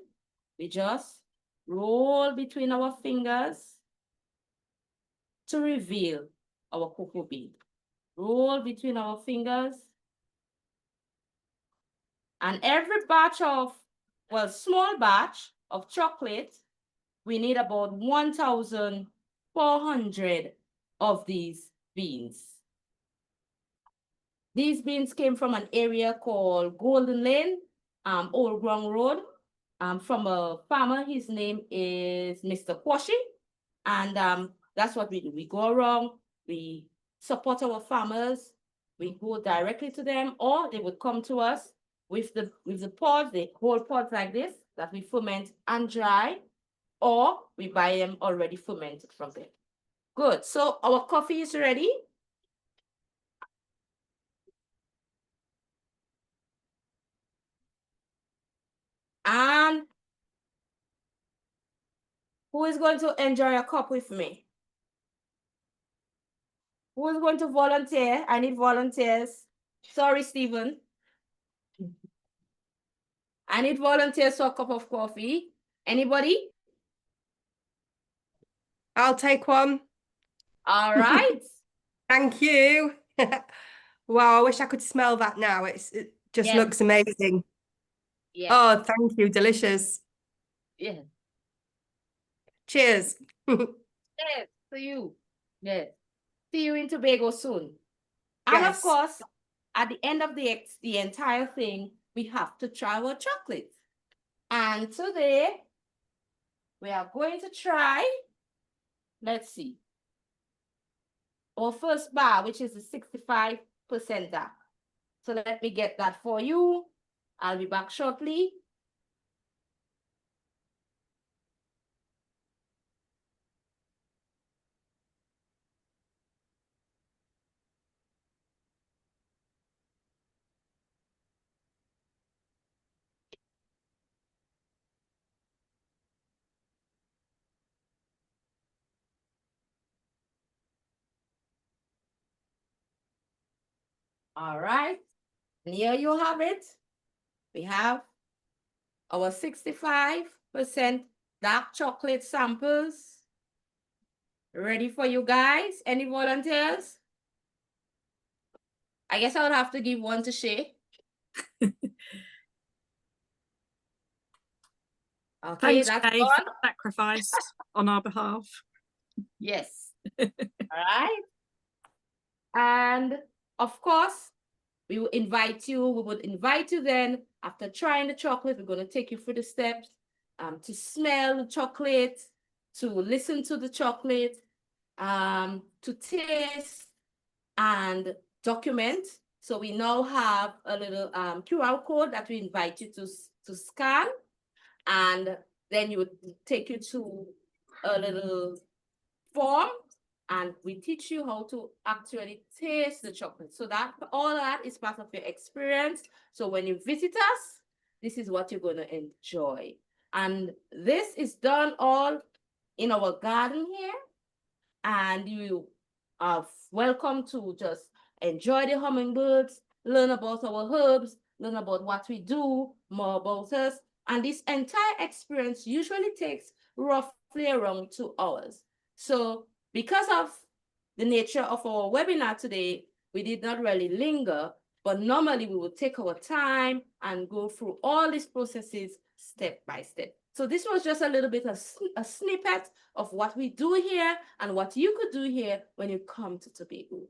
we just roll between our fingers to reveal our cocoa bean. Roll between our fingers. And every batch of, well, small batch of chocolate, we need about 1,400 of these beans. These beans came from an area called Golden Lane, Old Ground Road, from a farmer. His name is Mr. Kwashi. And that's what we do. We go around, we support our farmers, we go directly to them, or they would come to us with the pods, the whole pods like this, that we ferment and dry, or we buy them already fermented from there. Good. So our coffee is ready. And who is going to enjoy a cup with me? Who is going to volunteer? I need volunteers. Sorry, Stephen. I need volunteers for a cup of coffee. Anybody? I'll take one. All right. Thank you. Wow, I wish I could smell that now. It just Yes. looks amazing. Yes. Oh, thank you. Delicious. Yes. Cheers. Yes, to you. Yes. See you in Tobago soon. And of Yes. course, at the end of the entire thing, we have to try our chocolate. And today, we are going to try, let's see, our first bar, which is the 65% dark. So let me get that for you. I'll be back shortly. All right, and here you have it. We have our 65% dark chocolate samples ready for you guys. Any volunteers? I guess I would have to give one to Shay. Okay, Thanks, that's Kay, gone. for the sacrifice on our behalf. Yes. All right. And of course, we would invite you then, after trying the chocolate, we're going to take you through the steps to smell the chocolate, to listen to the chocolate, to taste and document. So we now have a little QR code that we invite you to scan, and then you would take you to a little form, and we teach you how to actually taste the chocolate. So that all that is part of your experience. So when you visit us, this is what you're going to enjoy. And this is done all in our garden here. And you are welcome to just enjoy the hummingbirds, learn about our herbs, learn about what we do, more about us. And this entire experience usually takes roughly around 2 hours. So because of the nature of our webinar today, we did not really linger, but normally we would take our time and go through all these processes step by step. So this was just a little bit of a snippet of what we do here and what you could do here when you come to Tobago.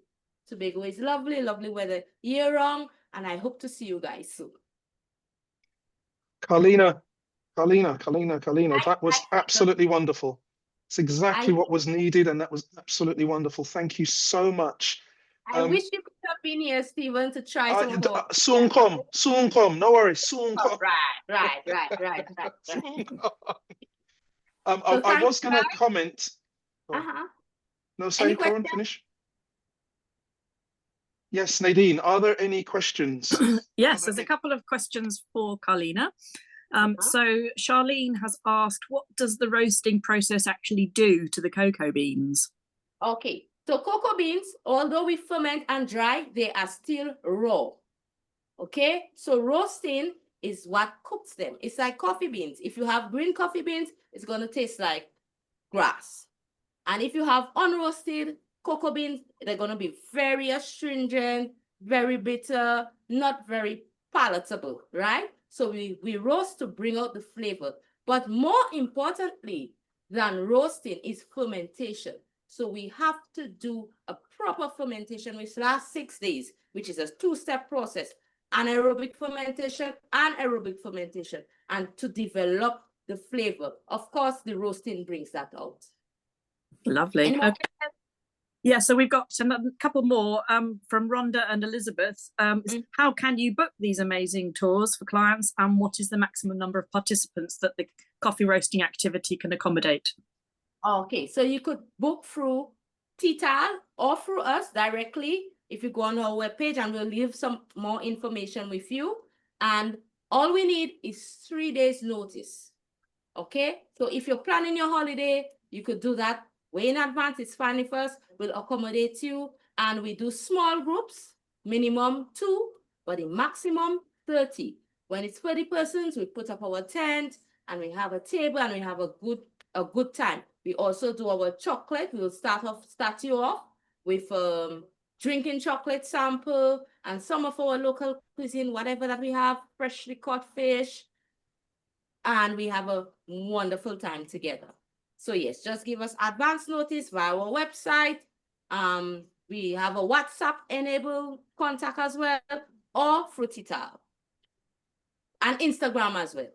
Tobago is lovely, lovely weather year round, and I hope to see you guys soon. Carlina, that was absolutely wonderful. It's exactly what was needed, and that was absolutely wonderful. Thank you so much. I wish you could have been here, Stephen, to try some of our... Soon come, no worries, soon come. Right. Soon come. I was going to comment. No, say, Corin, finish. Yes, Nadine, are there any questions? Yes, there's a couple of questions for Carlina. So Charlene has asked, what does the roasting process actually do to the cocoa beans? Okay, so cocoa beans, although we ferment and dry, they are still raw. Okay, so roasting is what cooks them. It's like coffee beans. If you have green coffee beans, it's going to taste like grass. And if you have unroasted cocoa beans, they're going to be very astringent, very bitter, not very palatable, right? So we roast to bring out the flavor. But more importantly than roasting is fermentation. So we have to do a proper fermentation, which lasts 6 days, which is a 2-step process. Anaerobic fermentation and aerobic fermentation, and to develop the flavor. Of course, the roasting brings that out. Lovely. Okay. Yeah, so we've got a couple more from Rhonda and Elizabeth. How can you book these amazing tours for clients, and what is the maximum number of participants that the coffee roasting activity can accommodate? Okay, so you could book through TTAL or through us directly if you go on our webpage, and we'll leave some more information with you. And all we need is 3 days notice. Okay, so if you're planning your holiday, you could do that way in advance. It's fine with us. We'll accommodate you, and we do small groups, minimum 2, but the maximum 30. When it's 30 persons, we put up our tent and we have a table and we have a good time. We also do our chocolate. We'll start you off with drinking chocolate sample and some of our local cuisine, whatever that we have, freshly caught fish, and we have a wonderful time together. So yes, just give us advance notice via our website. We have a WhatsApp enabled contact as well, or through TTAL and Instagram as well.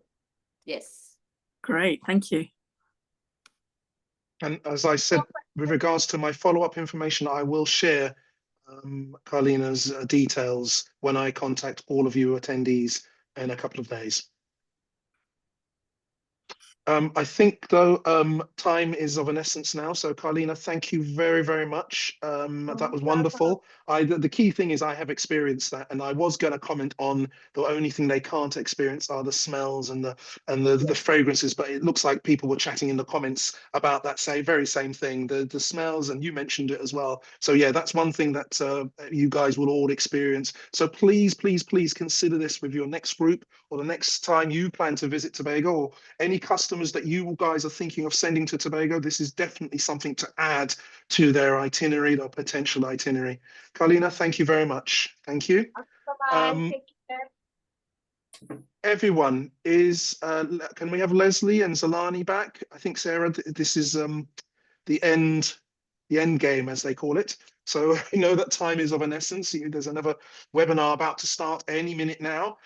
Yes. Great, thank you. And as I said, with regards to my follow-up information, I will share Carlina's details when I contact all of you attendees in a couple of days. I think, though, time is of an essence now. So, Carlina, thank you very, very much. That was wonderful. The key thing is I have experienced that, and I was going to comment on the only thing they can't experience are the smells and the fragrances. But it looks like people were chatting in the comments about that very same thing, the smells, and you mentioned it as well. So yeah, that's one thing that you guys will all experience. So please, please, please consider this with your next group or the next time you plan to visit Tobago, or any customers that you guys are thinking of sending to Tobago. This is definitely something to add to their itinerary, their potential itinerary. Carlina, thank you very much. Thank you. Bye-bye. Everyone is, can we have Leslie and Zolani back? I think, Sarah, this is the end game, as they call it. So I know that time is of an essence. There's another webinar about to start any minute now.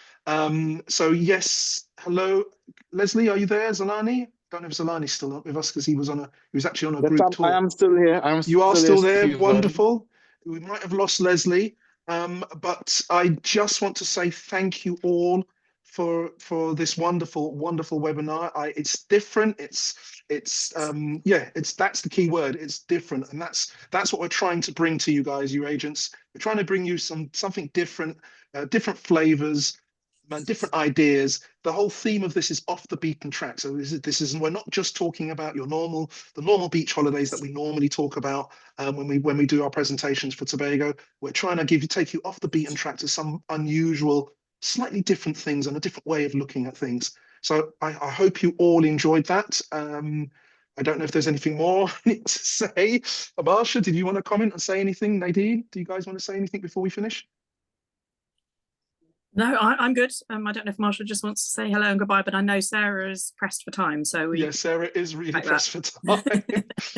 So yes, hello, Leslie, are you there? Zolani? Don't know if Zolani's still up with us because he was actually on a group tour. I am still here. You are still there. Stephen. Wonderful. We might have lost Leslie, but I just want to say thank you all for this wonderful webinar. It's different. That's the key word. It's different, and that's what we're trying to bring to you guys, you agents. We're trying to bring you something different, different flavors, different ideas. The whole theme of this is off the beaten track. So we're not just talking about the normal beach holidays that we normally talk about when we do our presentations for Tobago. We're trying to take you off the beaten track to some unusual, slightly different things and a different way of looking at things. So I hope you all enjoyed that. I don't know if there's anything more I need to say. Marsha, did you want to comment and say anything? Nadine, do you guys want to say anything before we finish? No, I'm good. I don't know if Marsha just wants to say hello and goodbye, but I know Sarah is pressed for time. So yes, Sarah is really pressed for time.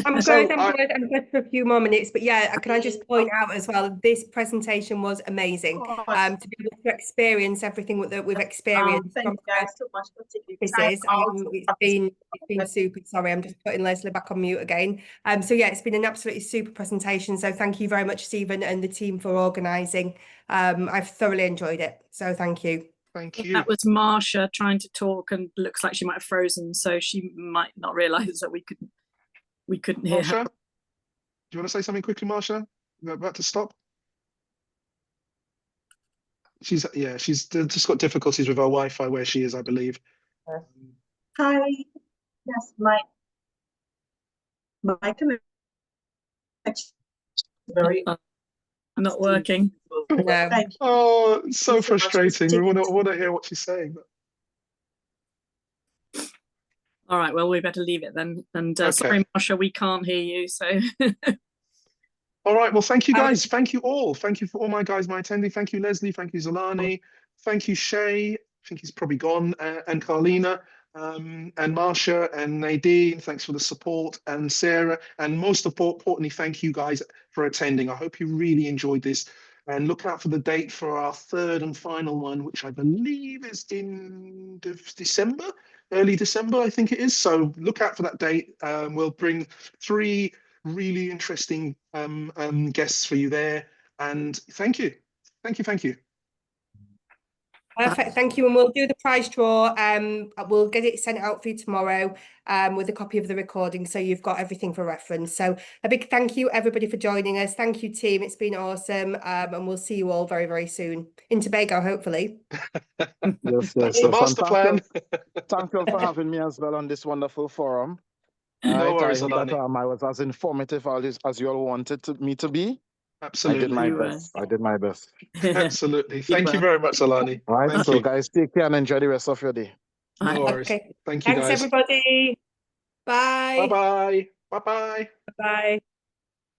I'm good for a few more minutes, but yeah, can I just point out as well, this presentation was amazing. To be able to experience everything that we've experienced from it's been super. Sorry, I'm just putting Leslie back on mute again. So yeah, it's been an absolutely super presentation. So thank you very much, Stephen and the team, for organising. I've thoroughly enjoyed it. So thank you. Thank you. That was Marsha trying to talk and looks like she might have frozen, so she might not realise that we couldn't hear her. Do you want to say something quickly, Marsha? You're about to stop. She's just got difficulties with her Wi-Fi where she is, I believe. Hi. Yes, my connection is very not working. No. Oh, it's so frustrating. We want to hear what she's saying. All right, well, we better leave it then. And Okay. Sorry, Marsha, we can't hear you. So. All right. Well, thank you, guys. Thank you all. Thank you for all my guys, my attending. Thank you, Leslie. Thank you, Zolani. Thank you, Shay. I think he's probably gone. And Carlina. And Marsha and Nadine, thanks for the support, and Sarah, and most importantly, thank you guys for attending. I hope you really enjoyed this, and look out for the date for our third and final one, which I believe is in December, early December, I think it is. So look out for that date. We'll bring 3 really interesting guests for you there. And thank you. Thank you. Perfect, thank you. And we'll do the prize draw. We'll get it sent out for you tomorrow with a copy of the recording, so you've got everything for reference. So a big thank you, everybody, for joining us. Thank you, team. It's been awesome. And we'll see you all very, very soon in Tobago, hopefully. Yes, That's the master plan. Thank you all for having me as well on this wonderful forum. No worries, I hope that Zolani. I was as informative as you all wanted me to be. Absolutely. I did my best. I did my best. Absolutely. Thank you very much, Zolani. All right, Thank so you. guys, take care and enjoy the rest of your day. No worries. Okay. Thank you, Thanks, guys. everybody. Bye. Bye-bye. Bye-bye. Bye.